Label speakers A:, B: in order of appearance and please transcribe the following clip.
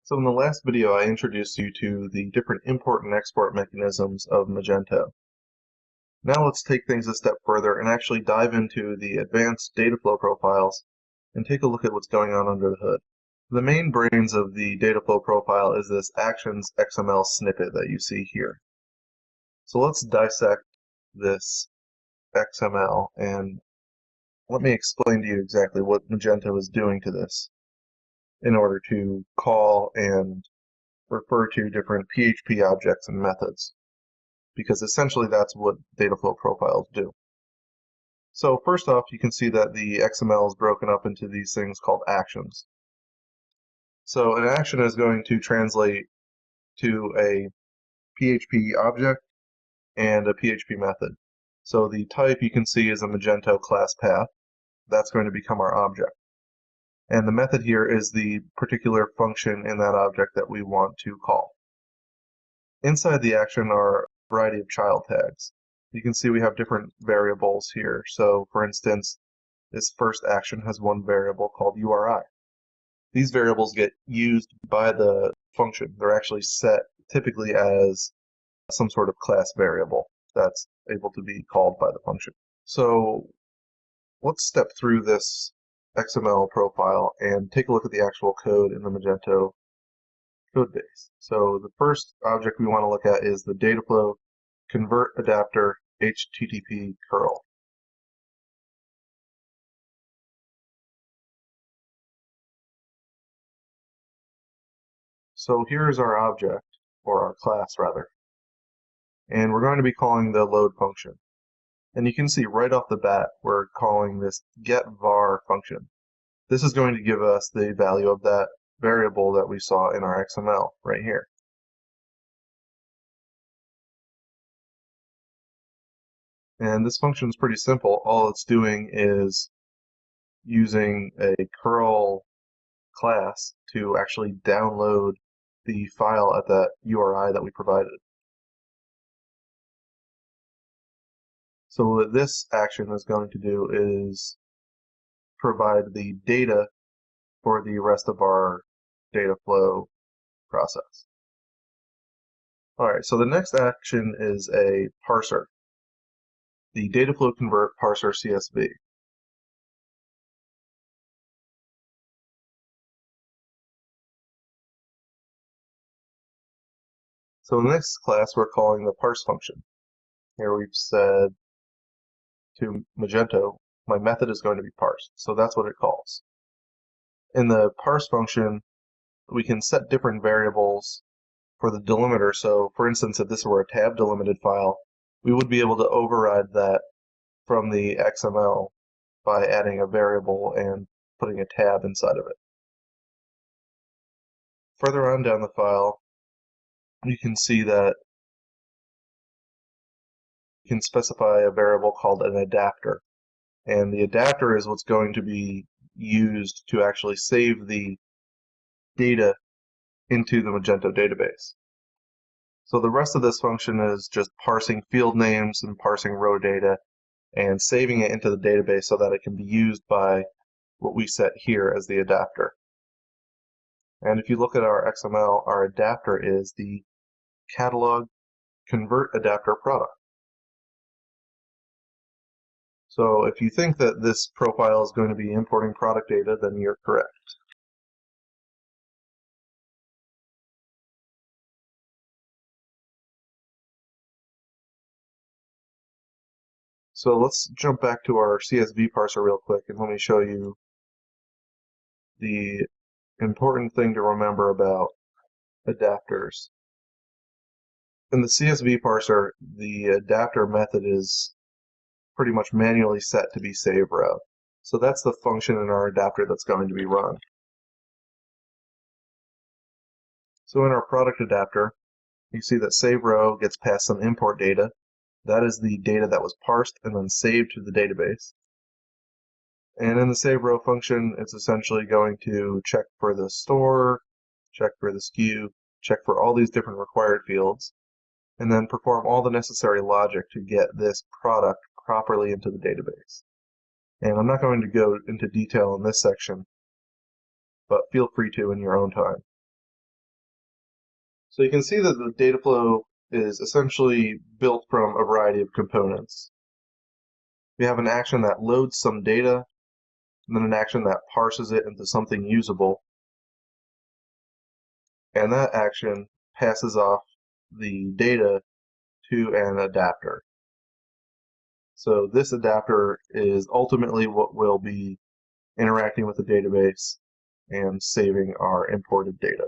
A: So in the last video, I introduced you to the different import and export mechanisms of Magento. Now let's take things a step further and actually dive into the advanced Dataflow profiles and take a look at what's going on under the hood. The main brains of the Dataflow profile is this Actions XML snippet that you see here. So let's dissect this XML and let me explain to you exactly what Magento is doing to this in order to call and refer to different PHP objects and methods, because essentially that's what Dataflow profiles do. So first off, you can see that the XML is broken up into these things called actions. So an action is going to translate to a PHP object and a PHP method. So the type you can see is a Magento class path. That's going to become our object. And the method here is the particular function in that object that we want to call. Inside the action are a variety of child tags. You can see we have different variables here. So for instance, this first action has one variable called URI. These variables get used by the function. They're actually set typically as some sort of class variable that's able to be called by the function. So let's step through this XML profile and take a look at the actual code in the Magento code base. So the first object we want to look at is the Dataflow convert adapter HTTP curl. So here's our object, or our class rather, and we're going to be calling the load function. And you can see right off the bat we're calling this getVar function. This is going to give us the value of that variable that we saw in our XML right here. And this function is pretty simple. All it's doing is using a curl class to actually download the file at that URI that we provided. So what this action is going to do is provide the data for the rest of our data flow process. Alright, so the next action is a parser, the Dataflow convert parser CSV. So in the next class we're calling the parse function. Here we've said to Magento, my method is going to be parsed, so that's what it calls. In the parse function, we can set different variables for the delimiter. So for instance, if this were a tab delimited file, we would be able to override that from the XML by adding a variable and putting a tab inside of it. Further on down the file, you can see that you can specify a variable called an adapter. And the adapter is what's going to be used to actually save the data into the Magento database. So the rest of this function is just parsing field names and parsing row data and saving it into the database so that it can be used by what we set here as the adapter. And if you look at our XML, our adapter is the catalog convert adapter product. So if you think that this profile is going to be importing product data, then you're correct. So let's jump back to our CSV parser real quick and let me show you the important thing to remember about adapters. In the CSV parser, the adapter method is pretty much manually set to be save row. So that's the function in our adapter that's going to be run. So in our product adapter, you see that save row gets passed some import data. That is the data that was parsed and then saved to the database. And in the save row function, it's essentially going to check for the store, check for the SKU, check for all these different required fields, and then perform all the necessary logic to get this product properly into the database. And I'm not going to go into detail in this section, but feel free to in your own time. So you can see that the data flow is essentially built from a variety of components. We have an action that loads some data, and then an action that parses it into something usable, and that action passes off the data to an adapter. So this adapter is ultimately what will be interacting with the database and saving our imported data.